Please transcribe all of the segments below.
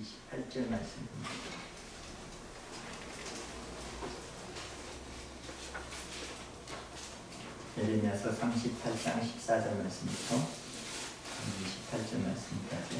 28절 말씀입니다. 예레미야서 38장 14절 말씀부터 28절 말씀까지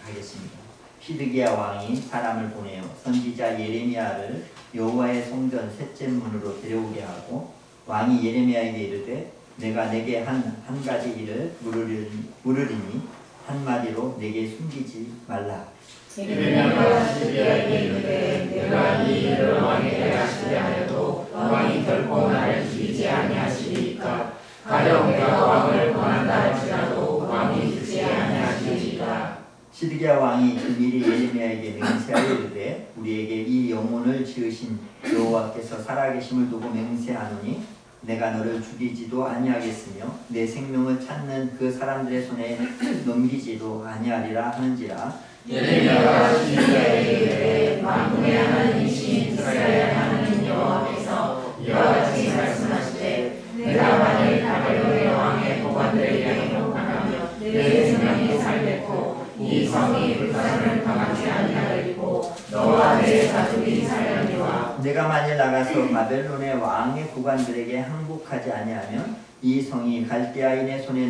하겠습니다. 시드기야 왕이 사람을 보내어 선지자 예레미야를 여호와의 성전 셋째 문으로 데려오게 하고 왕이 예레미야에게 이르되 내가 내게 한 가지 일을 물으리니 한마디로 내게 숨기지 말라. 예레미야가 시드기야에게 이르되 내가 이 일을 왕에게 하시게 하여도 왕이 결코 나를 죽이지 아니하시리이까 가령 내가 왕을 권한다 할지라도 왕이 죽지 아니하시리이까. 시드기야 왕이 미리 예레미야에게 맹세하여 이르되 우리에게 이 영혼을 지으신 여호와께서 살아계심을 두고 맹세하노니 내가 너를 죽이지도 아니하겠으며 내 생명을 찾는 그 사람들의 손에 넘기지도 아니하리라 하는지라. 예레미야가 시드기야에게 이르되 만군의 하나님이신 이스라엘 하나님 여호와께서 이와 같이 말씀하시되 내가 만일 바벨론의 왕의 보관들에게 행복하며 내 생명이 살겠고 이 성이 불사를 당하지 아니하리고 너와 내 가족이 살려니와. 내가 만일 나가서 바벨론의 왕의 구관들에게 항복하지 아니하면 이 성이 갈대아인의 손에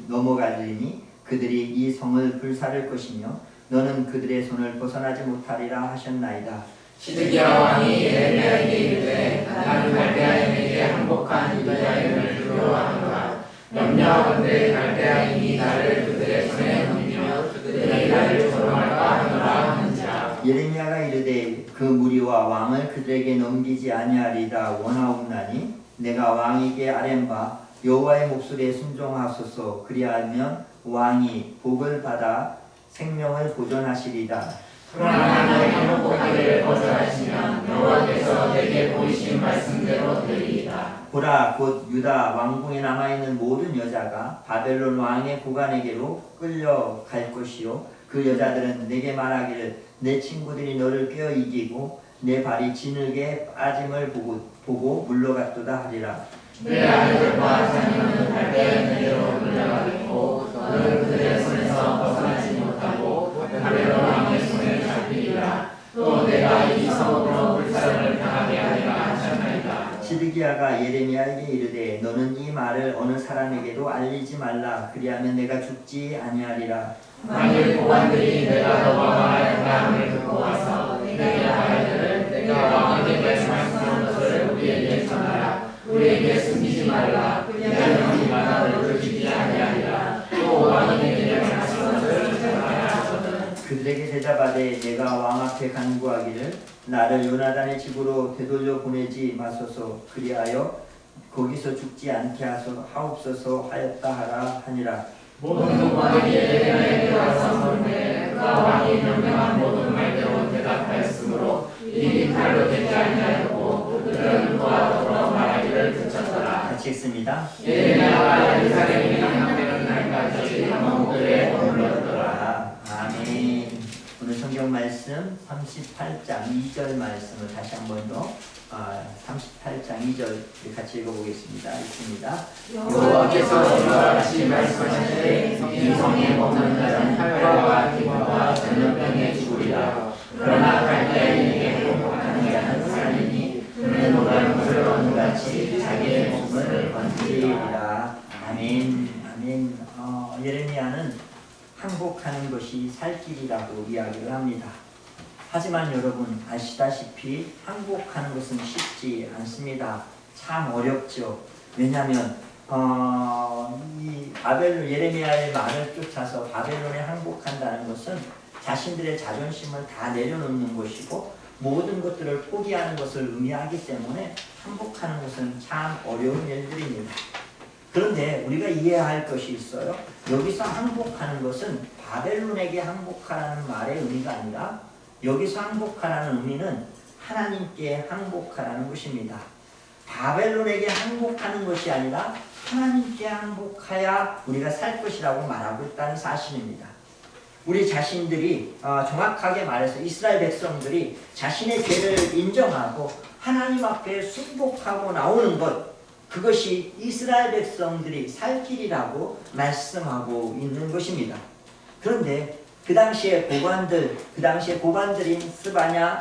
넘어가리니 그들이 이 성을 불사를 것이며 너는 그들의 손을 벗어나지 못하리라 하셨나이다. 시드기야 왕이 예레미야에게 이르되 나는 갈대아인에게 항복한 유다인을 두려워하노라. 염려하건대 갈대아인이 나를 그들의 손에 넘기며 그들이 나를 조롱할까 하노라 하는지라. 예레미야가 이르되 그 무리와 왕을 그들에게 넘기지 아니하리라 원하옵나니 내가 왕에게 아뢰바 여호와의 목소리에 순종하소서. 그리하면 왕이 복을 받아 생명을 보존하시리다. 그러나 너의 항복하기를 거절하시면 여호와께서 내게 보이신 말씀대로 되리이다. 보라 곧 유다 왕궁에 남아있는 모든 여자가 바벨론 왕의 구관에게로 끌려갈 것이요 그 여자들은 내게 말하기를 내 친구들이 너를 꿰어 이기고 내 발이 진흙에 빠짐을 보고 물러갔도다 하리라. 내 아들들과 자녀는 갈대아인에게로 물려가겠고 너는 그들의 손에서 벗어나지 못하고 바벨론 왕의 손에 잡히리라. 또 내가 이 성으로 불사를 당하게 하리라 하셨나이다. 시드기야가 예레미야에게 이르되 너는 이 말을 어느 사람에게도 알리지 말라. 그리하면 내가 죽지 아니하리라. 만일 보관들이 내가 너와 말하였다 함을 듣고 와서 내게 말하기를 내가 왕에게 말씀하신 것을 우리에게 전하라. 우리에게 숨기지 말라. 그리하면 우리가 너를 죽이지 아니하리라. 또 왕이 내게 말씀하신 것을 전하라 하거든. 그들에게 대답하되 내가 왕 앞에 간구하기를 나를 요나단의 집으로 되돌려 보내지 마소서. 그리하여 거기서 죽지 않게 하옵소서 하였다 하라 하니라. 모든 왕이 예레미야에게 와서 물으되 그가 왕이 명령한 모든 말대로 대답하였으므로 이 칼로 되지 아니하였고 그들은 그와 더불어 말하기를 그쳤더라. 같이 읽습니다. 예레미야가 예루살렘이 함락되는 날까지 왕들의 머물렀더라. 아멘. 오늘 성경 말씀 38장 2절 말씀을 다시 한 번 더 38장 2절 같이 읽어보겠습니다. 읽습니다. 여호와께서 이와 같이 말씀하시되 이 성에 머무는 자는 칼과 기근과 전염병에 죽으리라. 그러나 갈대아인에게 행복한 자는 살리니 그는 노란 물을 얻는 같이 자기의 몸을 건지리라. 아멘. 아멘. 예레미야는 항복하는 것이 살 길이라고 이야기를 합니다. 하지만 여러분 아시다시피 항복하는 것은 쉽지 않습니다. 참 어렵죠. 왜냐하면 이 예레미야의 말을 쫓아서 바벨론에 항복한다는 것은 자신들의 자존심을 다 내려놓는 것이고 모든 것들을 포기하는 것을 의미하기 때문에 항복하는 것은 참 어려운 일들입니다. 그런데 우리가 이해해야 할 것이 있어요. 여기서 항복하는 것은 바벨론에게 항복하라는 말의 의미가 아니라 여기서 항복하라는 의미는 하나님께 항복하라는 것입니다. 바벨론에게 항복하는 것이 아니라 하나님께 항복해야 우리가 살 것이라고 말하고 있다는 사실입니다. 우리 자신들이 정확하게 말해서 이스라엘 백성들이 자신의 죄를 인정하고 하나님 앞에 순복하고 나오는 것, 그것이 이스라엘 백성들이 살 길이라고 말씀하고 있는 것입니다. 그런데 그 당시에 고관들인 스바냐,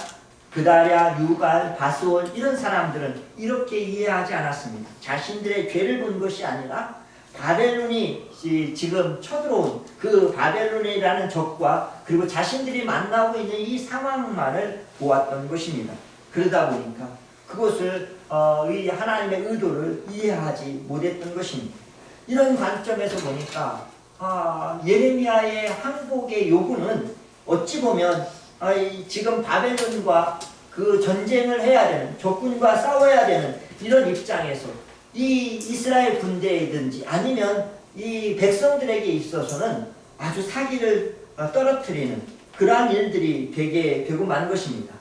그다랴, 유갈, 바스올 이런 사람들은 이렇게 이해하지 않았습니다. 자신들의 죄를 본 것이 아니라 바벨론이 지금 쳐들어온 그 바벨론이라는 적과 그리고 자신들이 만나고 있는 이 상황만을 보았던 것입니다. 그러다 보니까 그것을 이 하나님의 의도를 이해하지 못했던 것입니다. 이런 관점에서 보니까 예레미야의 항복의 요구는 어찌 보면 지금 바벨론과 그 전쟁을 해야 되는, 적군과 싸워야 되는 이런 입장에서 이 이스라엘 군대이든지 아니면 이 백성들에게 있어서는 아주 사기를 떨어뜨리는 그러한 일들이 되고 만 것입니다.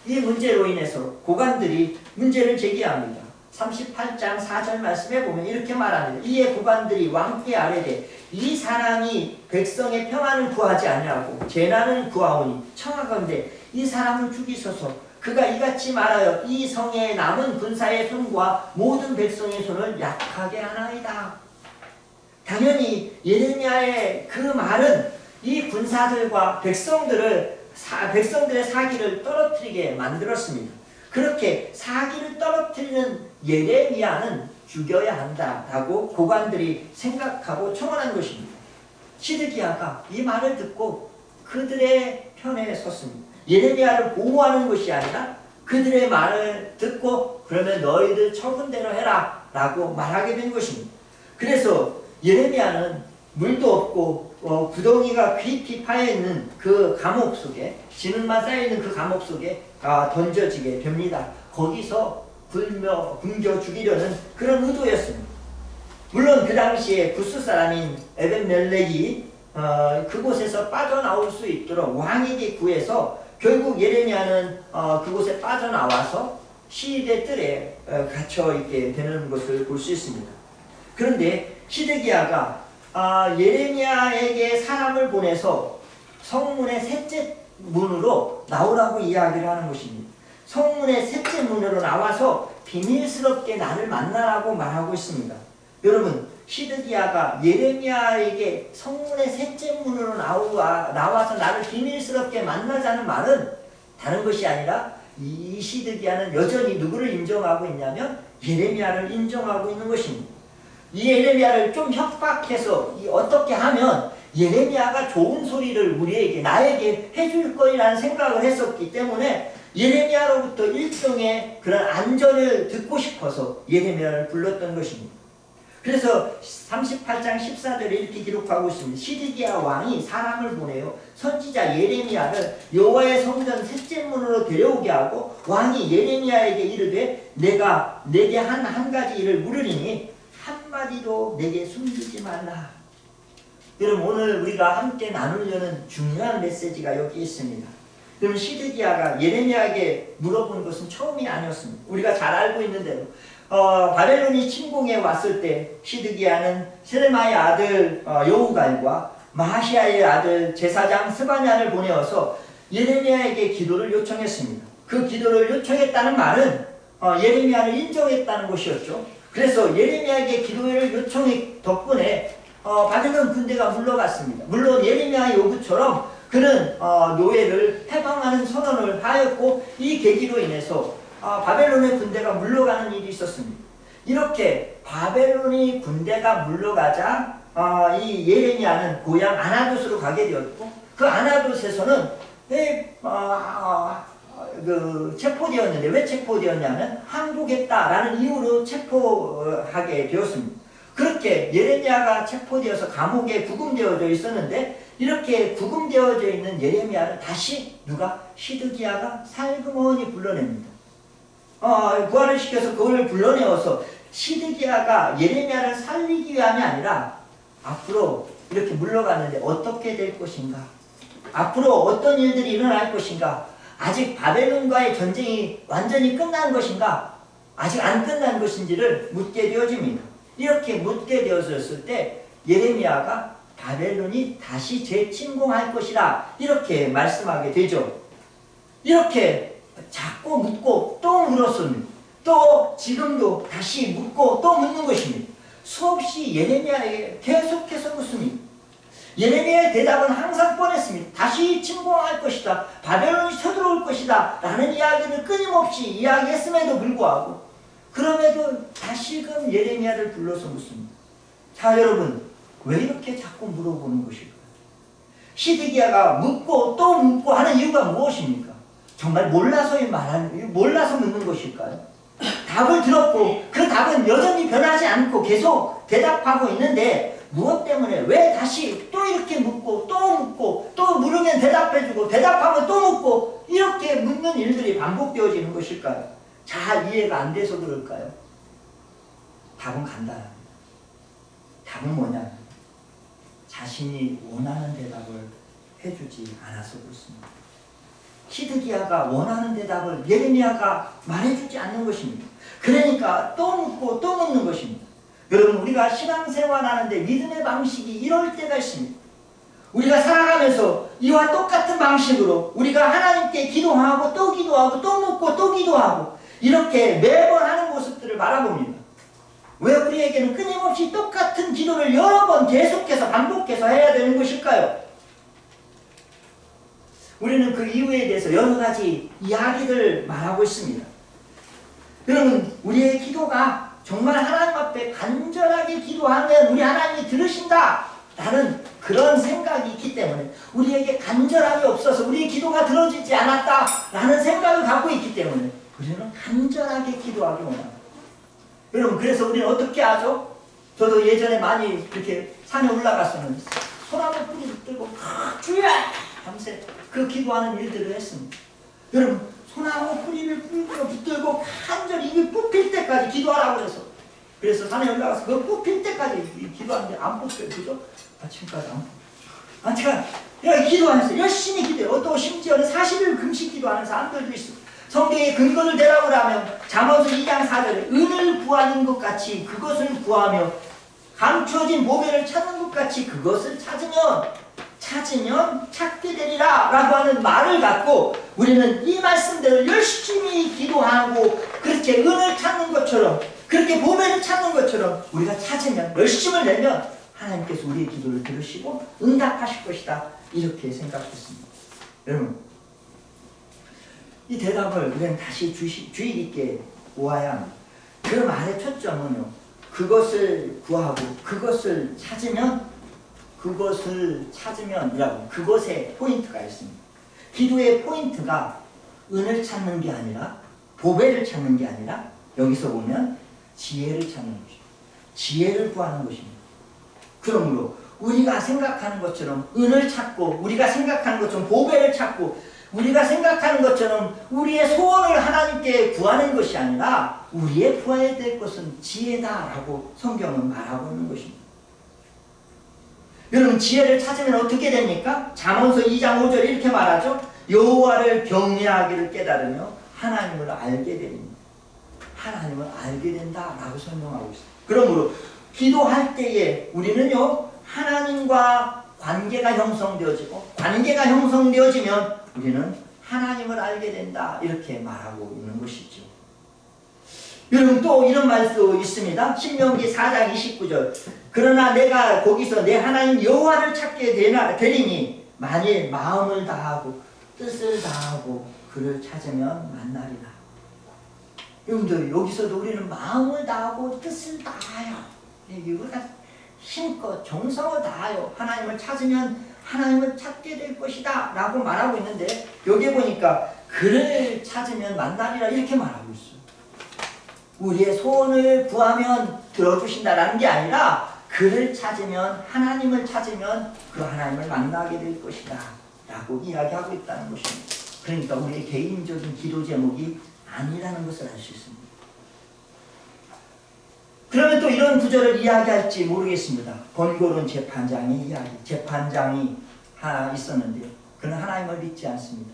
이 문제로 인해서 고관들이 문제를 제기합니다. 38장 4절 말씀에 보면 이렇게 말합니다. 이에 고관들이 왕께 아뢰되 이 사람이 백성의 평안을 구하지 아니하고 재난을 구하오니 청하건대 이 사람을 죽이소서. 그가 이같이 말하여 이 성에 남은 군사의 손과 모든 백성의 손을 약하게 하나이다. 당연히 예레미야의 그 말은 이 군사들과 백성들의 사기를 떨어뜨리게 만들었습니다. 그렇게 사기를 떨어뜨리는 예레미야는 죽여야 한다라고 고관들이 생각하고 청원한 것입니다. 시드기야가 이 말을 듣고 그들의 편에 섰습니다. 예레미야를 보호하는 것이 아니라 그들의 말을 듣고 그러면 너희들 처분대로 해라 라고 말하게 된 것입니다. 그래서 예레미야는 물도 없고 구덩이가 깊이 파여있는 그 감옥 속에, 진흙만 쌓여있는 그 감옥 속에 던져지게 됩니다. 거기서 굶겨 죽이려는 그런 의도였습니다. 물론 그 당시에 구스 사람인 에벤멜렉이 그곳에서 빠져나올 수 있도록 왕에게 구해서 결국 예레미야는 그곳에 빠져나와서 시대 뜰에 갇혀있게 되는 것을 볼 수 있습니다. 그런데 시드기야가 예레미야에게 사람을 보내서 성문의 셋째 문으로 나오라고 이야기를 하는 것입니다. 성문의 셋째 문으로 나와서 비밀스럽게 나를 만나라고 말하고 있습니다. 여러분, 시드기야가 예레미야에게 성문의 셋째 문으로 나와서 나를 비밀스럽게 만나자는 말은 다른 것이 아니라 이 시드기야는 여전히 누구를 인정하고 있냐면 예레미야를 인정하고 있는 것입니다. 이 예레미야를 좀 협박해서 어떻게 하면 예레미야가 좋은 소리를 나에게 해줄 거라는 생각을 했었기 때문에 예레미야로부터 일종의 그런 안전을 듣고 싶어서 예레미야를 불렀던 것입니다. 그래서 38장 14절에 이렇게 기록하고 있습니다. 시드기야 왕이 사람을 보내어 선지자 예레미야를 여호와의 성전 셋째 문으로 데려오게 하고 왕이 예레미야에게 이르되 내가 내게 한 가지 일을 물으리니 한마디도 내게 숨기지 말라. 여러분, 오늘 우리가 함께 나누려는 중요한 메시지가 여기 있습니다. 그럼 시드기야가 예레미야에게 물어본 것은 처음이 아니었습니다. 우리가 잘 알고 있는 대로 바벨론이 침공해 왔을 때 시드기야는 셀마의 아들 여우갈과 마하시아의 아들 제사장 스바냐를 보내어서 예레미야에게 기도를 요청했습니다. 그 기도를 요청했다는 말은 예레미야를 인정했다는 것이었죠. 그래서 예레미야에게 기도를 요청했 덕분에 바벨론 군대가 물러갔습니다. 물론 예레미야의 요구처럼 그는 노예를 해방하는 선언을 하였고 이 계기로 인해서 바벨론의 군대가 물러가는 일이 있었습니다. 이렇게 바벨론이 군대가 물러가자 이 예레미야는 고향 아나돗으로 가게 되었고 그 아나돗에서는 체포되었는데 왜 체포되었냐면 항복했다라는 이유로 체포하게 되었습니다. 그렇게 예레미야가 체포되어서 감옥에 구금되어져 있었는데 이렇게 구금되어져 있는 예레미야를 다시 시드기야가 살그머니 불러냅니다. 부활을 시켜서 그걸 불러내어서 시드기야가 예레미야를 살리기 위함이 아니라 앞으로 이렇게 물러갔는데 어떻게 될 것인가? 앞으로 어떤 일들이 일어날 것인가? 아직 바벨론과의 전쟁이 완전히 끝난 것인가? 아직 안 끝난 것인지를 묻게 되어집니다. 이렇게 묻게 되어졌을 때 예레미야가 바벨론이 다시 재침공할 것이라 이렇게 말씀하게 되죠. 이렇게 자꾸 묻고 또 물었습니다. 또 지금도 다시 묻고 또 묻는 것입니다. 수없이 예레미야에게 계속해서 묻습니다. 예레미야의 대답은 항상 뻔했습니다. 다시 침공할 것이다. 바벨론이 쳐들어올 것이다. 라는 이야기를 끊임없이 이야기했음에도 불구하고 그럼에도 다시금 예레미야를 불러서 묻습니다. 자, 여러분, 왜 이렇게 자꾸 물어보는 것일까요? 시드기야가 묻고 또 묻고 하는 이유가 무엇입니까? 정말 몰라서 묻는 것일까요? 답을 들었고 그 답은 여전히 변하지 않고 계속 대답하고 있는데 무엇 때문에 왜 다시 또 이렇게 묻고 또 묻고 또 물으면 대답해주고 대답하면 또 묻고 이렇게 묻는 일들이 반복되어지는 것일까요? 잘 이해가 안 돼서 그럴까요? 답은 간단합니다. 답은 뭐냐? 자신이 원하는 대답을 해주지 않아서 그렇습니다. 시드기야가 원하는 대답을 예레미야가 말해주지 않는 것입니다. 그러니까 또 묻고 또 묻는 것입니다. 여러분, 우리가 신앙생활하는데 믿음의 방식이 이럴 때가 있습니다. 우리가 살아가면서 이와 똑같은 방식으로 우리가 하나님께 기도하고 또 기도하고 또 묻고 또 기도하고 이렇게 매번 하는 모습들을 바라봅니다. 왜 우리에게는 끊임없이 똑같은 기도를 여러 번 계속해서 반복해서 해야 되는 것일까요? 우리는 그 이유에 대해서 여러 가지 이야기를 말하고 있습니다. 여러분, 우리의 기도가 정말 하나님 앞에 간절하게 기도하면 우리 하나님이 들으신다 라는 그런 생각이 있기 때문에 우리에게 간절함이 없어서 우리의 기도가 들어지지 않았다 라는 생각을 갖고 있기 때문에 우리는 간절하게 기도하기 원합니다. 여러분, 그래서 우리는 어떻게 하죠? 저도 예전에 많이 이렇게 산에 올라갔었는데 소나무 뿌리를 들고 주여! 밤새 그 기도하는 일들을 했습니다. 여러분, 소나무 뿌리를 붙들고 간절히 이게 뽑힐 때까지 기도하라고 그래서 산에 올라가서 그거 뽑힐 때까지 기도하는데 안 뽑혀요. 그죠? 아침까지 안 뽑혀요. 제가 여기 기도하면서 열심히 기도해요. 또 심지어는 40일 금식 기도하는 사람들도 있어요. 성경의 근거를 대라고 하면 잠언서 2장 4절에 은을 구하는 것 같이 그것을 구하며 감추어진 보배를 찾는 것 같이 그것을 찾으면 찾게 되리라 라고 하는 말을 갖고 우리는 이 말씀대로 열심히 기도하고 그렇게 은을 찾는 것처럼 그렇게 보배를 찾는 것처럼 우리가 찾으면 열심을 내면 하나님께서 우리의 기도를 들으시고 응답하실 것이다 이렇게 생각했습니다. 여러분, 이 대답을 우리는 다시 주의 깊게 보아야 합니다. 그 말의 초점은요, 그것을 구하고 그것을 찾으면이라고 그것에 포인트가 있습니다. 기도의 포인트가 은을 찾는 게 아니라 보배를 찾는 게 아니라 여기서 보면 지혜를 찾는 것입니다. 지혜를 구하는 것입니다. 그러므로 우리가 생각하는 것처럼 은을 찾고 우리가 생각하는 것처럼 보배를 찾고 우리가 생각하는 것처럼 우리의 소원을 하나님께 구하는 것이 아니라 우리의 구해야 될 것은 지혜다라고 성경은 말하고 있는 것입니다. 여러분, 지혜를 찾으면 어떻게 됩니까? 잠언서 2장 5절 이렇게 말하죠. 여호와를 경외하기를 깨달으며 하나님을 알게 됩니다. 하나님을 알게 된다라고 설명하고 있습니다. 그러므로 기도할 때에 우리는요, 하나님과 관계가 형성되어지고 관계가 형성되어지면 우리는 하나님을 알게 된다 이렇게 말하고 있는 것이죠. 여러분, 또 이런 말도 있습니다. 신명기 4장 29절 그러나 내가 거기서 내 하나님 여호와를 찾게 되리니 만일 마음을 다하고 뜻을 다하고 그를 찾으면 만나리라. 여러분들, 여기서도 우리는 마음을 다하고 뜻을 다하여 우리가 힘껏 정성을 다하여 하나님을 찾으면 하나님을 찾게 될 것이다 라고 말하고 있는데 여기 보니까 그를 찾으면 만나리라 이렇게 말하고 있어요. 우리의 소원을 구하면 들어주신다라는 게 아니라 그를 찾으면 하나님을 찾으면 그 하나님을 만나게 될 것이다 라고 이야기하고 있다는 것입니다. 그러니까 우리의 개인적인 기도 제목이 아니라는 것을 알 수 있습니다. 그러면 또 이런 구절을 이야기할지 모르겠습니다. 번거로운 재판장이 하나 있었는데 그는 하나님을 믿지 않습니다.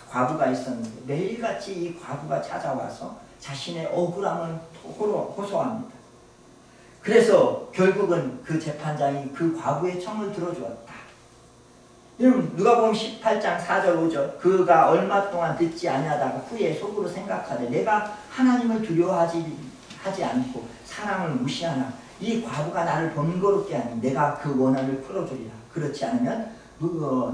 과부가 있었는데 매일같이 이 과부가 찾아와서 자신의 억울함을 호소합니다. 그래서 결국은 그 재판장이 그 과부의 청을 들어주었다. 여러분, 누가복음 18장 4절 5절 그가 얼마 동안 듣지 아니하다가 후에 속으로 생각하되 내가 하나님을 두려워하지 않고 사람을 무시하나 이 과부가 나를 번거롭게 하니 내가 그 원한을 풀어주리라. 그렇지 않으면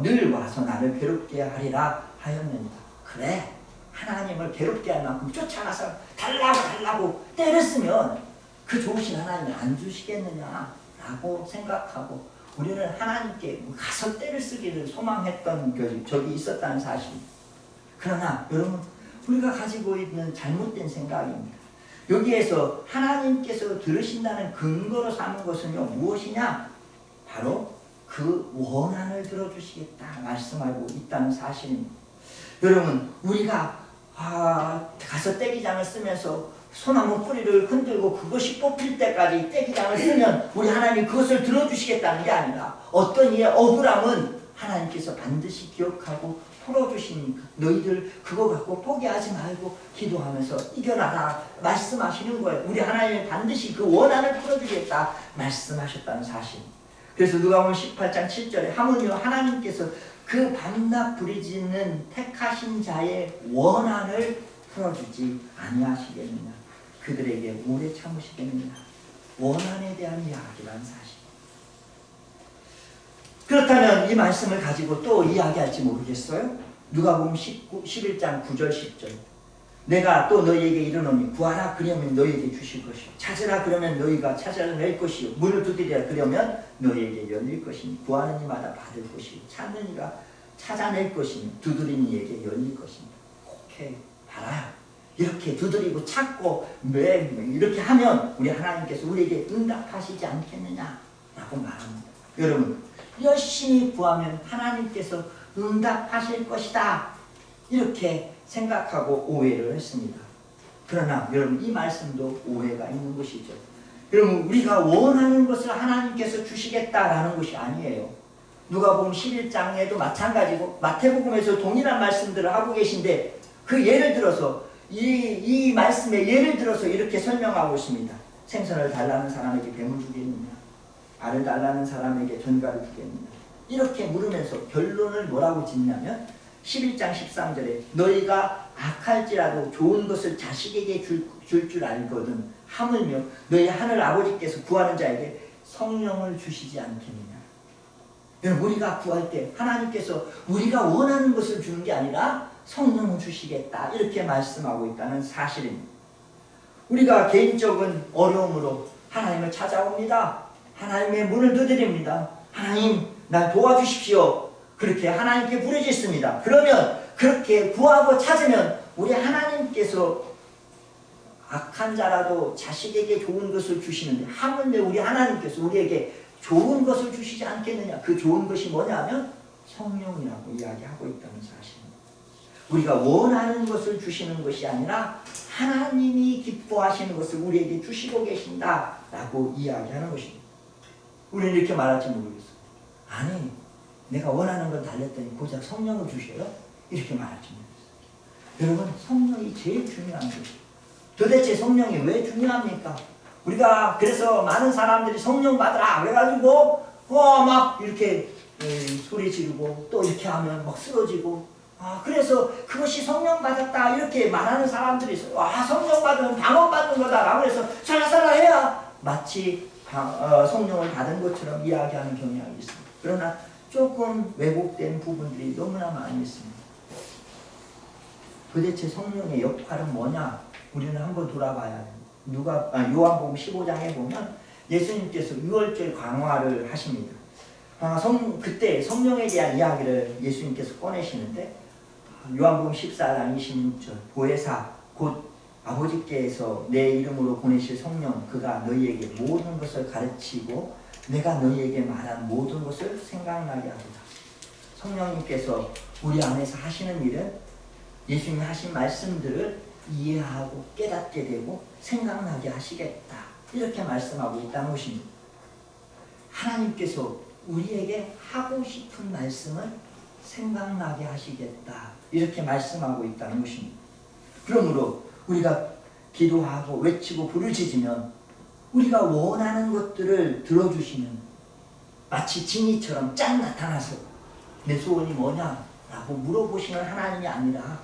늘 와서 나를 괴롭게 하리라 하였느니라. 그래, 하나님을 괴롭게 할 만큼 쫓아가서 달라고 때렸으면 그 좋으신 하나님이 안 주시겠느냐라고 생각하고 우리는 하나님께 가서 때를 쓰기를 소망했던 적이 있었다는 사실. 그러나 여러분, 우리가 가지고 있는 잘못된 생각입니다. 여기에서 하나님께서 들으신다는 근거로 삼은 것은요, 무엇이냐? 바로 그 원한을 들어주시겠다 말씀하고 있다는 사실입니다. 여러분, 우리가 가서 떼기장을 쓰면서 소나무 뿌리를 흔들고 그것이 뽑힐 때까지 떼기장을 쓰면 우리 하나님 그것을 들어주시겠다는 게 아니라 어떤 이의 억울함은 하나님께서 반드시 기억하고 풀어주시니 너희들 그거 갖고 포기하지 말고 기도하면서 이겨나라 말씀하시는 거예요. 우리 하나님이 반드시 그 원한을 풀어주겠다 말씀하셨다는 사실. 그래서 누가복음 18장 7절에 하물며 하나님께서 그 밤낮 부르짖는 택하신 자의 원한을 풀어주지 아니하시겠느냐, 그들에게 오래 참으시겠느냐. 원한에 대한 이야기란 사실. 그렇다면 이 말씀을 가지고 또 이야기할지 모르겠어요. 누가복음 11장 9절 10절 내가 또 너희에게 이르노니 구하라 그러면 너희에게 주실 것이요 찾으라 그러면 너희가 찾아낼 것이요 문을 두드리라 그러면 너희에게 열릴 것이니 구하는 이마다 받을 것이요 찾는 이가 찾아낼 것이니 두드리는 이에게 열릴 것입니다. 오케이, 알아요. 이렇게 두드리고 찾고 이렇게 하면 우리 하나님께서 우리에게 응답하시지 않겠느냐라고 말합니다. 여러분, 열심히 구하면 하나님께서 응답하실 것이다 이렇게 생각하고 오해를 했습니다. 그러나 여러분, 이 말씀도 오해가 있는 것이죠. 여러분, 우리가 원하는 것을 하나님께서 주시겠다라는 것이 아니에요. 누가복음 11장에도 마찬가지고 마태복음에서 동일한 말씀들을 하고 계신데 그 예를 들어서 이 말씀의 예를 들어서 이렇게 설명하고 있습니다. 생선을 달라는 사람에게 뱀을 주겠느냐, 알을 달라는 사람에게 전갈을 주겠느냐, 이렇게 물으면서 결론을 뭐라고 짓냐면 11장 13절에 너희가 악할지라도 좋은 것을 자식에게 줄 알거든 하물며 너희 하늘 아버지께서 구하는 자에게 성령을 주시지 않겠느냐. 여러분, 우리가 구할 때 하나님께서 우리가 원하는 것을 주는 게 아니라 성령을 주시겠다 이렇게 말씀하고 있다는 사실입니다. 우리가 개인적인 어려움으로 하나님을 찾아옵니다. 하나님의 문을 두드립니다. 하나님, 날 도와주십시오. 그렇게 하나님께 부르짖습니다. 그러면 그렇게 구하고 찾으면 우리 하나님께서 악한 자라도 자식에게 좋은 것을 주시는데 하물며 우리 하나님께서 우리에게 좋은 것을 주시지 않겠느냐. 그 좋은 것이 뭐냐면 성령이라고 이야기하고 있다는 사실입니다. 우리가 원하는 것을 주시는 것이 아니라 하나님이 기뻐하시는 것을 우리에게 주시고 계신다라고 이야기하는 것입니다. 우리는 이렇게 말할지 모르겠어요. 아니, 내가 원하는 걸 달랬더니 고작 성령을 주셔요? 이렇게 말할지 모르겠어요. 여러분, 성령이 제일 중요한 것이에요. 도대체 성령이 왜 중요합니까? 우리가 그래서 많은 사람들이 성령 받으라 그래가지고 막 이렇게 소리 지르고 또 이렇게 하면 막 쓰러지고 그래서 그것이 성령 받았다 이렇게 말하는 사람들이 있어요. 성령 받으면 방언 받는 거다라고 해서 살라살라 해야 마치 성령을 받은 것처럼 이야기하는 경향이 있습니다. 그러나 조금 왜곡된 부분들이 너무나 많이 있습니다. 도대체 성령의 역할은 뭐냐? 우리는 한번 돌아봐야 합니다. 요한복음 15장에 보면 예수님께서 유월절 강화를 하십니다. 그때 성령에 대한 이야기를 예수님께서 꺼내시는데 요한복음 14장 26절 보혜사 곧 아버지께서 내 이름으로 보내실 성령 그가 너희에게 모든 것을 가르치고 내가 너희에게 말한 모든 것을 생각나게 하리라. 성령님께서 우리 안에서 하시는 일은 예수님이 하신 말씀들을 이해하고 깨닫게 되고 생각나게 하시겠다 이렇게 말씀하고 있다는 것입니다. 하나님께서 우리에게 하고 싶은 말씀을 생각나게 하시겠다 이렇게 말씀하고 있다는 것입니다. 그러므로 우리가 기도하고 외치고 부르짖으면 우리가 원하는 것들을 들어주시는 마치 지니처럼 짠 나타나서 내 소원이 뭐냐라고 물어보시는 하나님이 아니라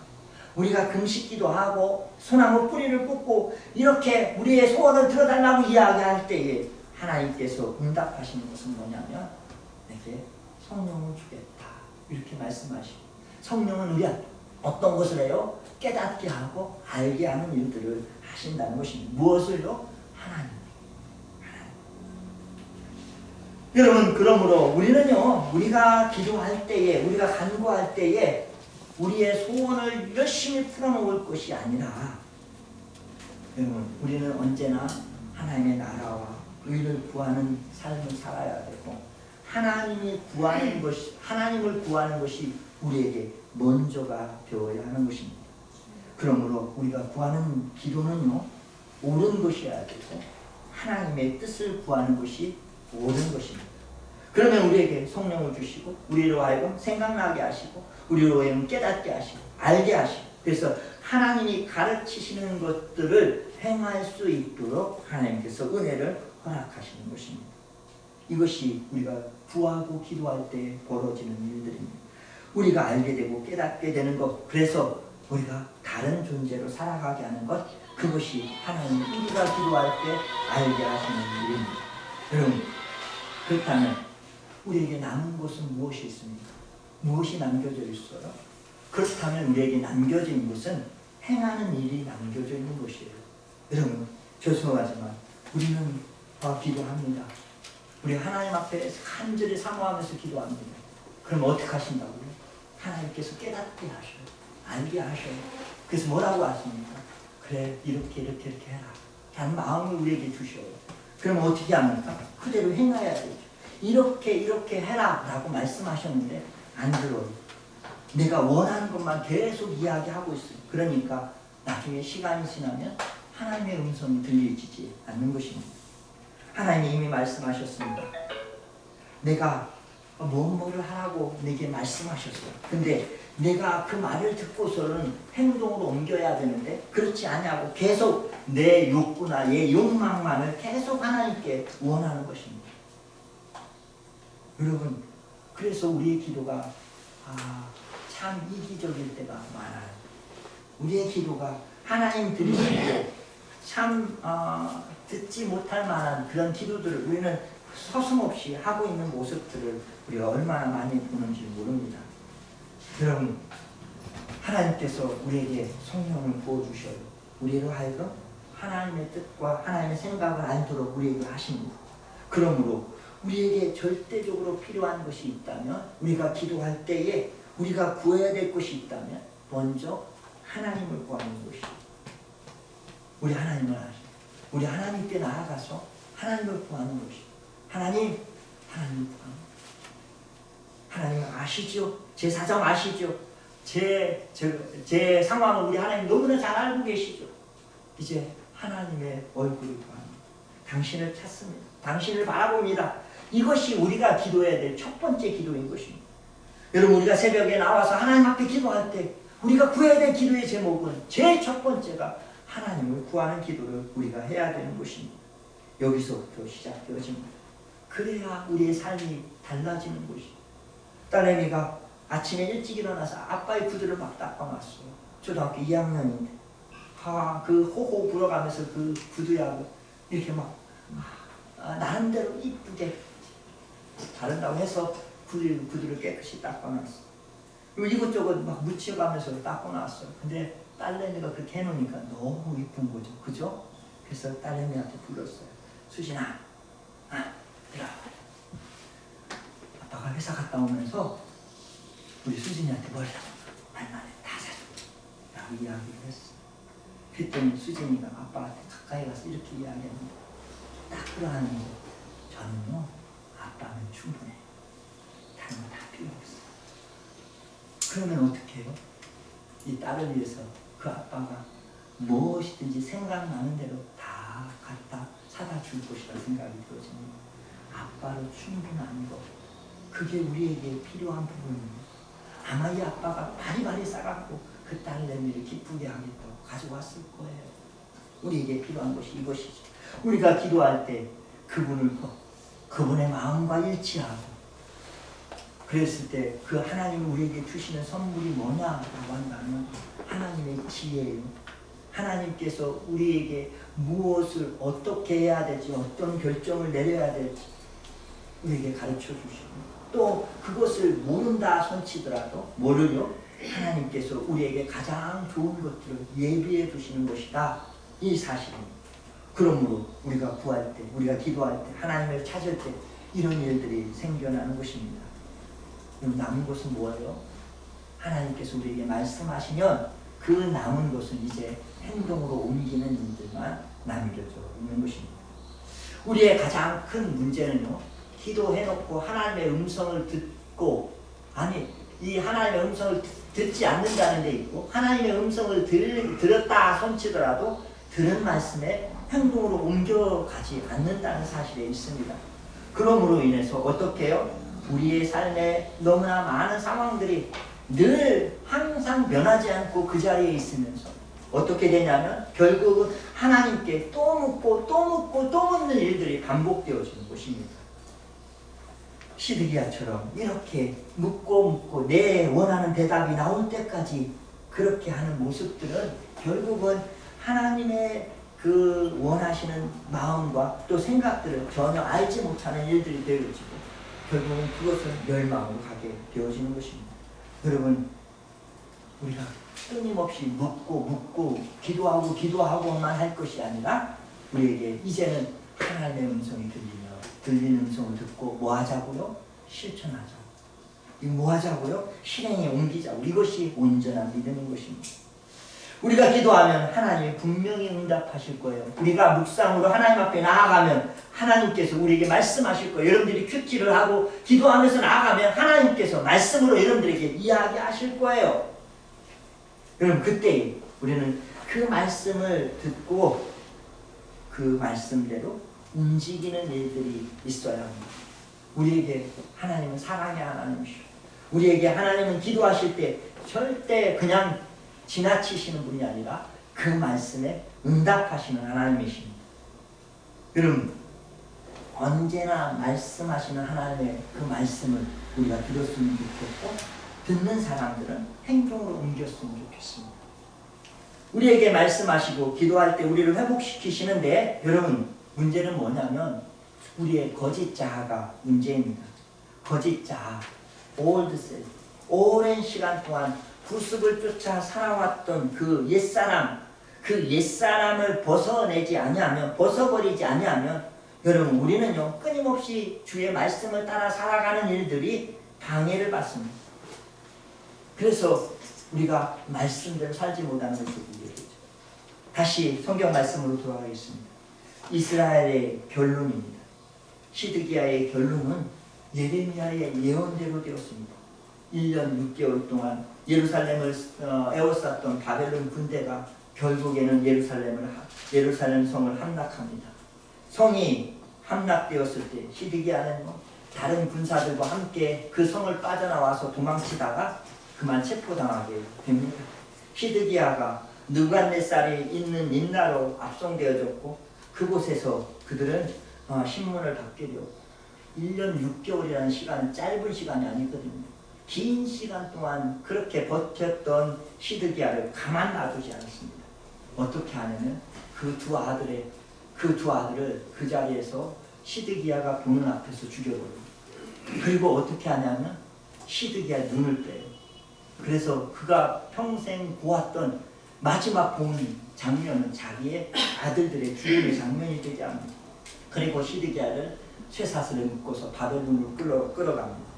우리가 금식기도 하고 소나무 뿌리를 뽑고 이렇게 우리의 소원을 들어달라고 이야기할 때에 하나님께서 응답하시는 것은 뭐냐면 내게 성령을 주겠다 이렇게 말씀하시고, 성령은 우리가 어떤 것을 해요? 깨닫게 하고 알게 하는 일들을 하신다는 것입니다. 무엇을요? 하나님. 여러분, 그러므로 우리는요, 우리가 기도할 때에, 우리가 간구할 때에 우리의 소원을 열심히 풀어놓을 것이 아니라, 여러분, 우리는 언제나 하나님의 나라와 의를 구하는 삶을 살아야 되고, 하나님을 구하는 것이 우리에게 먼저가 되어야 하는 것입니다. 그러므로 우리가 구하는 기도는요, 옳은 것이어야 되고 하나님의 뜻을 구하는 것이 옳은 것입니다. 그러면 우리에게 성령을 주시고 우리로 하여금 생각나게 하시고 우리로 하여금 깨닫게 하시고 알게 하시고, 그래서 하나님이 가르치시는 것들을 행할 수 있도록 하나님께서 은혜를 허락하시는 것입니다. 이것이 우리가 구하고 기도할 때 벌어지는 일들입니다. 우리가 알게 되고 깨닫게 되는 것, 그래서 우리가 다른 존재로 살아가게 하는 것, 그것이 하나님 우리가 기도할 때 알게 하시는 일입니다. 여러분, 그렇다면 우리에게 남은 것은 무엇이 있습니까? 무엇이 남겨져 있어요? 그렇다면 우리에게 남겨진 것은 행하는 일이 남겨져 있는 것이에요. 여러분, 죄송하지만 우리는 기도합니다. 우리 하나님 앞에 간절히 사모하면서 기도합니다. 그럼 어떻게 하신다고요? 하나님께서 깨닫게 하셔요. 알게 하셔요. 그래서 뭐라고 하십니까? 그래, 이렇게 해라 라는 마음을 우리에게 주셔요. 그럼 어떻게 합니까? 그대로 행해야 되죠. 이렇게 해라 라고 말씀하셨는데 안 들어요. 내가 원하는 것만 계속 이야기하고 있어요. 그러니까 나중에 시간이 지나면 하나님의 음성이 들리지 않는 것입니다. 하나님이 이미 말씀하셨습니다. 내가 뭐를 하라고 내게 말씀하셨어요. 근데 내가 그 말을 듣고서는 행동으로 옮겨야 되는데 그렇지 않냐고 계속 내 욕구나 내 욕망만을 계속 하나님께 원하는 것입니다. 여러분, 그래서 우리의 기도가 참 이기적일 때가 많아요. 우리의 기도가 하나님 들으시고 참 듣지 못할 만한 그런 기도들을 우리는 서슴없이 하고 있는 모습들을 우리가 얼마나 많이 보는지 모릅니다. 여러분, 하나님께서 우리에게 성령을 부어주셔요. 우리로 하여금 하나님의 뜻과 하나님의 생각을 알도록 우리에게 하십니다. 그러므로 우리에게 절대적으로 필요한 것이 있다면, 우리가 기도할 때에 우리가 구해야 될 것이 있다면 먼저 하나님을 구하는 것이에요. 우리 하나님을 아시죠? 우리 하나님께 나아가서 하나님을 구하는 것이에요. 하나님 구하는 것이에요. 하나님 아시죠? 제 사정 아시죠? 제 상황을 우리 하나님 너무나 잘 알고 계시죠? 이제 하나님의 얼굴을 구합니다. 당신을 찾습니다. 당신을 바라봅니다. 이것이 우리가 기도해야 될 첫 번째 기도인 것입니다. 여러분, 우리가 새벽에 나와서 하나님 앞에 기도할 때 우리가 구해야 될 기도의 제목은 제일 첫 번째가 하나님을 구하는 기도를 우리가 해야 되는 것입니다. 여기서부터 시작되어집니다. 그래야 우리의 삶이 달라지는 것입니다. 딸내미가 아침에 일찍 일어나서 아빠의 구두를 막 닦아놨어요. 초등학교 2학년인데 그 호호 불어가면서 그 구두하고 이렇게 막 나름대로 이쁘게 바른다고 해서 구두를 깨끗이 닦아놨어요. 이것저것 막 묻혀가면서 닦아놨어요. 근데 딸내미가 그렇게 해놓으니까 너무 이쁜 거죠. 그죠? 그래서 딸내미한테 불렀어요. 수진아, 들어와. 아빠가 회사 갔다 오면서 우리 수진이한테 뭘 사줘? 말만해. 다 사줘. 라고 이야기를 했어. 그랬더니 수진이가 아빠한테 가까이 가서 이렇게 이야기했는데, 딱 그러하는 거. 저는요, 아빠는 충분해. 다른 건 다 필요 없어. 그러면 어떻게 해요? 이 딸을 위해서 그 아빠가 무엇이든지 생각나는 대로 다 갖다 사다 줄 것이라 생각이 들어집니다. 아빠로 충분한 것, 그게 우리에게 필요한 부분입니다. 아마 이 아빠가 바리바리 싸갖고 그 딸내미를 기쁘게 하겠다고 가져왔을 거예요. 우리에게 필요한 것이 이것이죠. 우리가 기도할 때 그분의 마음과 일치하고, 그랬을 때 그 하나님이 우리에게 주시는 선물이 뭐냐라고 한다면 하나님의 지혜예요. 하나님께서 우리에게 무엇을 어떻게 해야 될지, 어떤 결정을 내려야 될지 우리에게 가르쳐 주시고, 또 그것을 모른다 손치더라도 모르려 하나님께서 우리에게 가장 좋은 것들을 예비해 두시는 것이다, 이 사실입니다. 그러므로 우리가 구할 때, 우리가 기도할 때, 하나님을 찾을 때 이런 일들이 생겨나는 것입니다. 그럼 남은 것은 뭐예요? 하나님께서 우리에게 말씀하시면 그 남은 것은 이제 행동으로 옮기는 일들만 남겨져 있는 것입니다. 우리의 가장 큰 문제는요, 기도해놓고 하나님의 음성을 듣고, 이 하나님의 음성을 듣지 않는다는 데 있고, 하나님의 음성을 들었다 손치더라도 들은 말씀에 행동으로 옮겨가지 않는다는 사실에 있습니다. 그러므로 인해서 어떻게 해요? 우리의 삶에 너무나 많은 상황들이 늘 항상 변하지 않고 그 자리에 있으면서 어떻게 되냐면 결국은 하나님께 또 묻고 또 묻고 또 묻는 일들이 반복되어지는 것입니다. 시드기야처럼 이렇게 묻고 내 원하는 대답이 나올 때까지 그렇게 하는 모습들은 결국은 하나님의 그 원하시는 마음과 또 생각들을 전혀 알지 못하는 일들이 되어지고 결국은 그것은 멸망으로 가게 되어지는 것입니다. 여러분, 우리가 끊임없이 묻고 기도하고만 할 것이 아니라 우리에게 이제는 하나님의 음성이 들리는 음성을 듣고 뭐 하자고요? 실천하자고. 뭐 하자고요? 실행에 옮기자고. 이것이 온전한 믿음인 것입니다. 우리가 기도하면 하나님이 분명히 응답하실 거예요. 우리가 묵상으로 하나님 앞에 나아가면 하나님께서 우리에게 말씀하실 거예요. 여러분들이 큐티를 하고 기도하면서 나아가면 하나님께서 말씀으로 여러분들에게 이야기하실 거예요. 여러분, 그때 우리는 그 말씀을 듣고 그 말씀대로 움직이는 일들이 있어야 합니다. 우리에게 하나님은 사랑의 하나님이시오. 우리에게 하나님은 기도하실 때 절대 그냥 지나치시는 분이 아니라 그 말씀에 응답하시는 하나님이십니다. 여러분, 언제나 말씀하시는 하나님의 그 말씀을 우리가 들었으면 좋겠고 듣는 사람들은 행동으로 옮겼으면 좋겠습니다. 우리에게 말씀하시고 기도할 때 우리를 회복시키시는데 여러분, 문제는 뭐냐면 우리의 거짓 자아가 문제입니다. 거짓 자아, old self, 오랜 시간 동안 구습을 쫓아 살아왔던 그 옛사람을 벗어버리지 아니하면 여러분, 우리는요 끊임없이 주의 말씀을 따라 살아가는 일들이 방해를 받습니다. 그래서 우리가 말씀대로 살지 못하는 것을 보게 되죠. 다시 성경 말씀으로 돌아가겠습니다. 이스라엘의 결론입니다. 시드기야의 결론은 예레미야의 예언대로 되었습니다. 1년 6개월 동안 예루살렘을 에워쌌던 바벨론 군대가 결국에는 예루살렘 성을 함락합니다. 성이 함락되었을 때 시드기야는 다른 군사들과 함께 그 성을 빠져나와서 도망치다가 그만 체포당하게 됩니다. 시드기야가 느부갓네살이 있는 림나로 압송되어졌고 그곳에서 그들은 신문을 받게 되었고 1년 6개월이라는 시간은 짧은 시간이 아니거든요. 긴 시간 동안 그렇게 버텼던 시드기야를 가만 놔두지 않았습니다. 어떻게 하냐면 그 두 아들을 그 자리에서 시드기야가 보는 앞에서 죽여버립니다. 그리고 어떻게 하냐면 시드기야 눈을 빼요. 그래서 그가 평생 보았던 마지막 본 장면은 자기의 아들들의 죽음의 장면이 되지 않습니다. 그리고 시드기야를 쇠사슬에 묶어서 바벨론으로 끌어갑니다.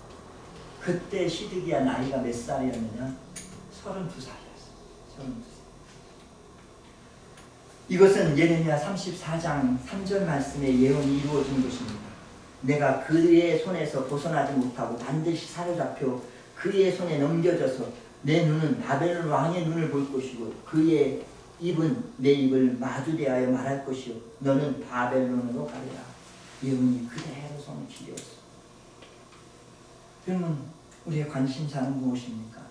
그때 시드기야 나이가 몇 살이었느냐? 32살이었어요. 32살. 이것은 예레미야 34장 3절 말씀의 예언이 이루어진 것입니다. 내가 그의 손에서 벗어나지 못하고 반드시 사로잡혀 그의 손에 넘겨져서 내 눈은 바벨론 왕의 눈을 볼 것이고 그의 입은 내 입을 마주대하여 말할 것이요 너는 바벨론으로 가리라. 예언이 그대로 성취되었어. 그러면 우리의 관심사는 무엇입니까?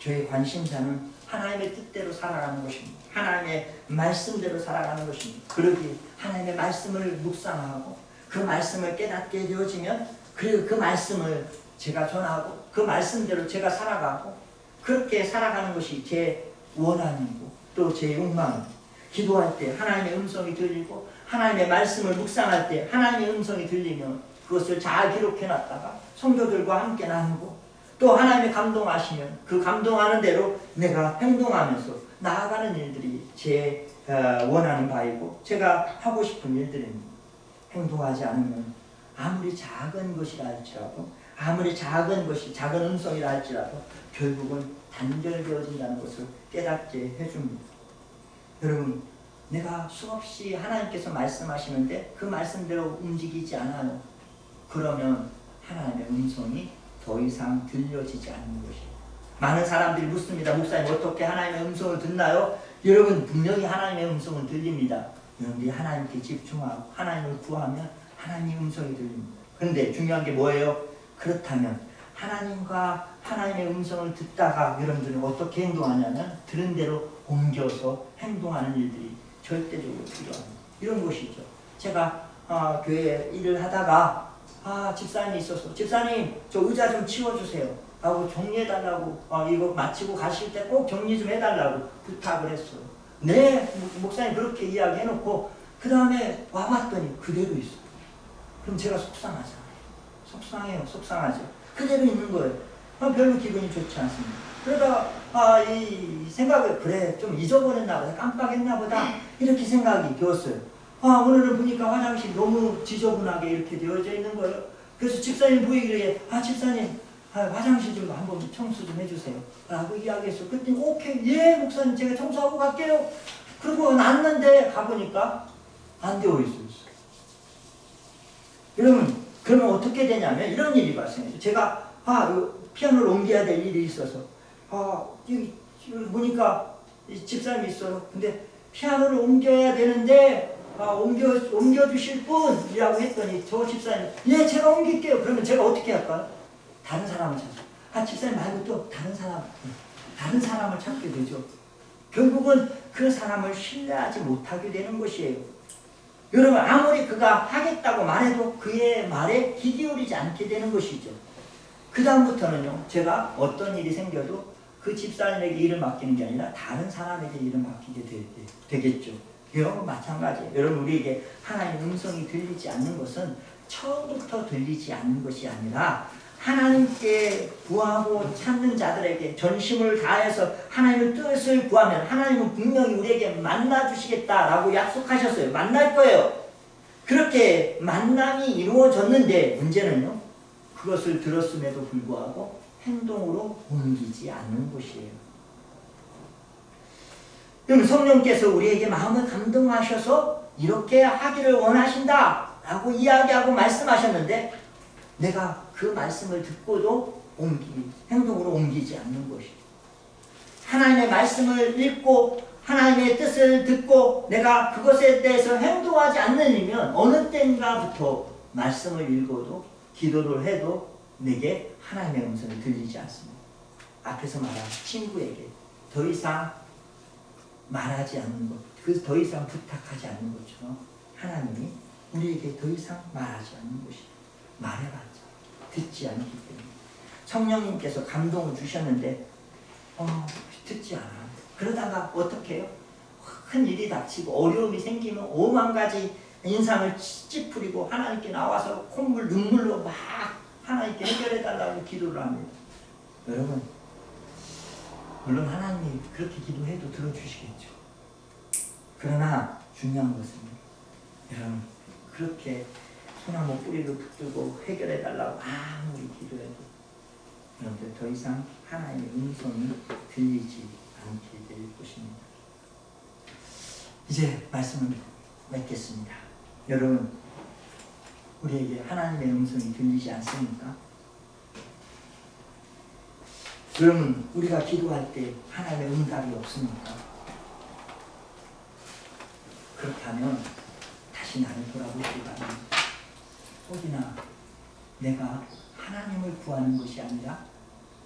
저의 관심사는 하나님의 뜻대로 살아가는 것입니다. 하나님의 말씀대로 살아가는 것입니다. 그러기에 하나님의 말씀을 묵상하고 그 말씀을 깨닫게 되어지면 그리고 그 말씀을 제가 전하고 그 말씀대로 제가 살아가고 그렇게 살아가는 것이 제 원함이고 또 또 제 욕망은 기도할 때 하나님의 음성이 들리고 하나님의 말씀을 묵상할 때 하나님의 음성이 들리면 그것을 잘 기록해 놨다가 성도들과 함께 나누고 또 하나님의 감동하시면 그 감동하는 대로 내가 행동하면서 나아가는 일들이 제 원하는 바이고 제가 하고 싶은 일들입니다. 행동하지 않으면 아무리 작은 것이라 할지라도 아무리 작은 것이 작은 음성이라 할지라도 결국은 단절되어진다는 것을 깨닫게 해줍니다. 여러분, 내가 수없이 하나님께서 말씀하시는데 그 말씀대로 움직이지 않아요. 그러면 하나님의 음성이 더 이상 들려지지 않는 것이에요. 많은 사람들이 묻습니다. 목사님, 어떻게 하나님의 음성을 듣나요? 여러분, 분명히 하나님의 음성은 들립니다. 여러분들이 하나님께 집중하고 하나님을 구하면 하나님의 음성이 들립니다. 그런데 중요한 게 뭐예요? 그렇다면 하나님과 하나님의 음성을 듣다가 여러분들은 어떻게 행동하냐면 들은 대로 옮겨서 행동하는 일들이 절대적으로 필요합니다. 이런 것이죠. 제가 교회 일을 하다가 집사님이 있어서 집사님 저 의자 좀 치워주세요 하고 정리해달라고 이거 마치고 가실 때 꼭 정리 좀 해달라고 부탁을 했어요. 네, 목사님 그렇게 이야기해놓고 그 다음에 와봤더니 그대로 있어요. 그럼 제가 속상하잖아요. 속상해요. 속상하죠. 그대로 있는 거예요. 별로 기분이 좋지 않습니다. 그러다가 이 생각을 그래 좀 잊어버렸나 보다 깜빡했나 보다 이렇게 생각이 되었어요. 오늘은 보니까 화장실이 너무 지저분하게 이렇게 되어져 있는 거예요. 그래서 집사님 보이길래 집사님 화장실 좀 한번 청소 좀 해주세요 라고 이야기했어요. 그랬더니 오케이 예 목사님 제가 청소하고 갈게요. 그리고 났는데 가보니까 안 되어 있어요. 여러분 그러면 어떻게 되냐면 이런 일이 발생해요. 제가 피아노를 옮겨야 될 일이 있어서 여기 보니까 집사님이 있어요. 근데 피아노를 옮겨야 되는데 옮겨주실 분이라고 했더니 저 집사님 예 제가 옮길게요. 그러면 제가 어떻게 할까요? 다른 사람을 찾아요. 집사님 말고 또 다른 사람을 찾게 되죠. 결국은 그 사람을 신뢰하지 못하게 되는 것이에요. 여러분 아무리 그가 하겠다고 말해도 그의 말에 귀 기울이지 않게 되는 것이죠. 그 다음부터는요 제가 어떤 일이 생겨도 그 집사님에게 일을 맡기는 게 아니라 다른 사람에게 일을 맡기게 되겠죠. 여러분 마찬가지예요. 여러분 우리에게 하나님의 음성이 들리지 않는 것은 처음부터 들리지 않는 것이 아니라 하나님께 구하고 찾는 자들에게 전심을 다해서 하나님의 뜻을 구하면 하나님은 분명히 우리에게 만나주시겠다라고 약속하셨어요. 만날 거예요. 그렇게 만남이 이루어졌는데 문제는요. 그것을 들었음에도 불구하고 행동으로 옮기지 않는 것이에요. 그럼 성령께서 우리에게 마음을 감동하셔서 이렇게 하기를 원하신다 라고 이야기하고 말씀하셨는데 내가 그 말씀을 듣고도 행동으로 옮기지 않는 것이에요. 하나님의 말씀을 읽고 하나님의 뜻을 듣고 내가 그것에 대해서 행동하지 않는 일이면 어느 때인가부터 말씀을 읽어도 기도를 해도 내게 하나님의 음성이 들리지 않습니다. 앞에서 말한 친구에게 더 이상 말하지 않는 것, 그 더 이상 부탁하지 않는 것처럼 하나님이 우리에게 더 이상 말하지 않는 것이 말해봤자 듣지 않기 때문에 성령님께서 감동을 주셨는데 듣지 않아요. 그러다가 어떻게 해요? 큰 일이 닥치고 어려움이 생기면 5만 가지 인상을 찌푸리고 하나님께 나와서 콧물 눈물로 막 하나님께 해결해달라고 기도를 합니다. 여러분 물론 하나님이 그렇게 기도해도 들어주시겠죠. 그러나 중요한 것은 여러분 그렇게 소나무 뿌리를 붙들고 해결해달라고 아무리 기도해도 여러분들 더 이상 하나님의 음성이 들리지 않게 될 것입니다. 이제 말씀을 맺겠습니다. 여러분 우리에게 하나님의 음성이 들리지 않습니까? 여러분 우리가 기도할 때 하나님의 응답이 없습니까? 그렇다면 다시 나를 돌아보시기 바랍니다. 혹이나 내가 하나님을 구하는 것이 아니라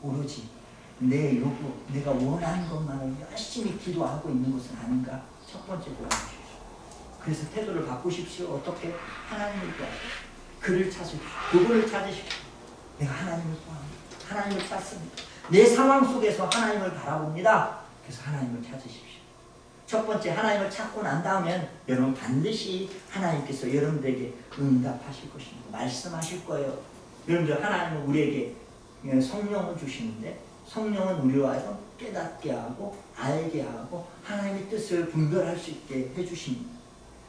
오로지 내 요구, 내가 원하는 것만을 열심히 기도하고 있는 것은 아닌가? 첫 번째 돌아보십시오. 그래서 태도를 바꾸십시오. 어떻게? 하나님을 구하십시오. 그를 찾으십시오. 그거를 찾으십시오. 내가 하나님을 구합니다. 하나님을 찾습니다. 내 상황 속에서 하나님을 바라봅니다. 그래서 하나님을 찾으십시오. 첫 번째 하나님을 찾고 난 다음엔 여러분 반드시 하나님께서 여러분들에게 응답하실 것입니다. 말씀하실 거예요. 여러분들 하나님은 우리에게 성령을 주시는데 성령은 우리와 깨닫게 하고 알게 하고 하나님의 뜻을 분별할 수 있게 해주십니다.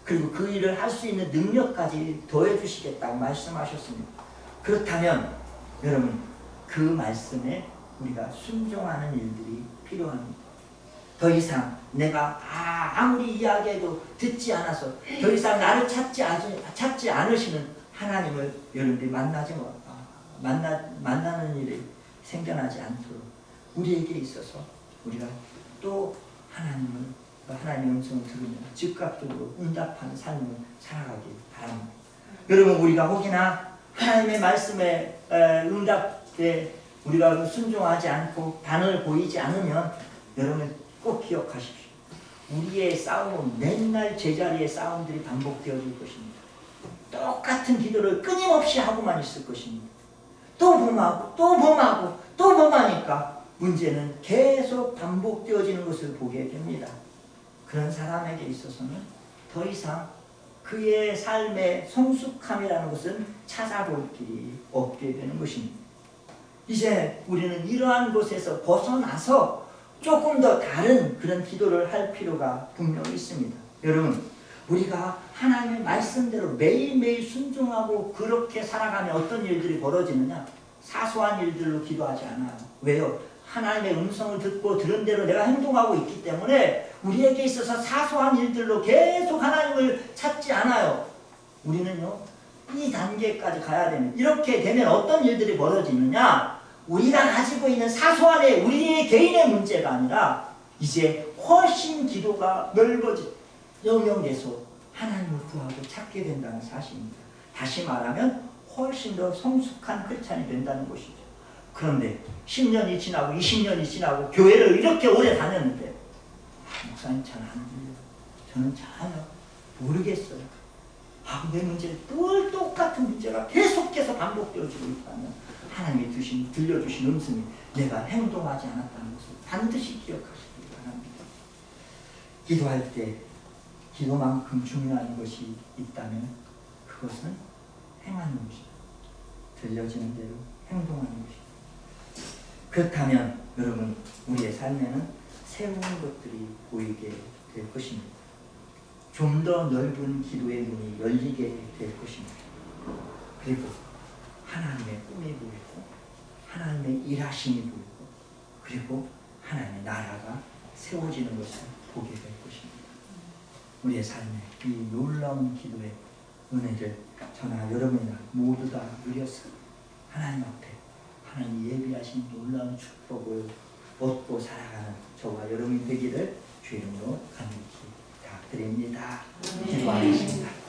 그리고 그 일을 할 수 있는 능력까지 더해주시겠다고 말씀하셨습니다. 그렇다면 여러분 그 말씀에 우리가 순종하는 일들이 필요합니다. 더 이상 내가 아무리 이야기해도 듣지 않아서 더 이상 나를 찾지 않으시는 하나님을 여러분들이 만나는 일이 생겨나지 않도록 우리에게 있어서 우리가 또 하나님의 음성을 들으며 즉각적으로 응답하는 삶을 살아가기 바랍니다. 여러분 우리가 혹이나 하나님의 말씀에 응답에 우리가 순종하지 않고 반응을 보이지 않으면 여러분 꼭 기억하십시오. 우리의 싸움은 맨날 제자리의 싸움들이 반복되어질 것입니다. 똑같은 기도를 끊임없이 하고만 있을 것입니다. 또 범하고 또 범하고 또 범하니까 문제는 계속 반복되어지는 것을 보게 됩니다. 그런 사람에게 있어서는 더 이상 그의 삶의 성숙함이라는 것은 찾아볼 길이 없게 되는 것입니다. 이제 우리는 이러한 곳에서 벗어나서 조금 더 다른 그런 기도를 할 필요가 분명히 있습니다. 여러분 우리가 하나님의 말씀대로 매일매일 순종하고 그렇게 살아가면 어떤 일들이 벌어지느냐? 사소한 일들로 기도하지 않아요. 왜요? 하나님의 음성을 듣고 들은 대로 내가 행동하고 있기 때문에 우리에게 있어서 사소한 일들로 계속 하나님을 찾지 않아요. 우리는요 이 단계까지 가야 되는, 이렇게 되면 어떤 일들이 벌어지느냐? 우리가 가지고 있는 사소한 우리의 개인의 문제가 아니라 이제 훨씬 기도가 영역에서 하나님을 구하고 찾게 된다는 사실입니다. 다시 말하면 훨씬 더 성숙한 크리스찬이 된다는 것이죠. 그런데 10년이 지나고 20년이 지나고 교회를 이렇게 오래 다녔는데 목사님 잘 안 들려요. 저는 전혀 모르겠어요. 내 문제는 늘 똑같은 문제가 계속해서 반복되어지고 있다면 하나님이 들려주신 음성이 내가 행동하지 않았다는 것을 반드시 기억하시기 바랍니다. 기도할 때 기도만큼 중요한 것이 있다면 그것은 행하는 것입니다. 들려지는 대로 행동하는 것입니다. 그렇다면 여러분 우리의 삶에는 새로운 것들이 보이게 될 것입니다. 좀 더 넓은 기도의 문이 열리게 될 것입니다. 그리고 하나님의 꿈이 보이고 하나님의 일하심이 보이고 그리고 하나님의 나라가 세워지는 것을 보게 될 것입니다. 우리의 삶에 이 놀라운 기도의 은혜를 저나 여러분이나 모두 다 누려서 하나님 앞에 하나님 예비하신 놀라운 축복을 얻고 살아가는 저와 여러분이 되기를 주의 이름으로 간절히 부탁드립니다. 기도하겠습니다.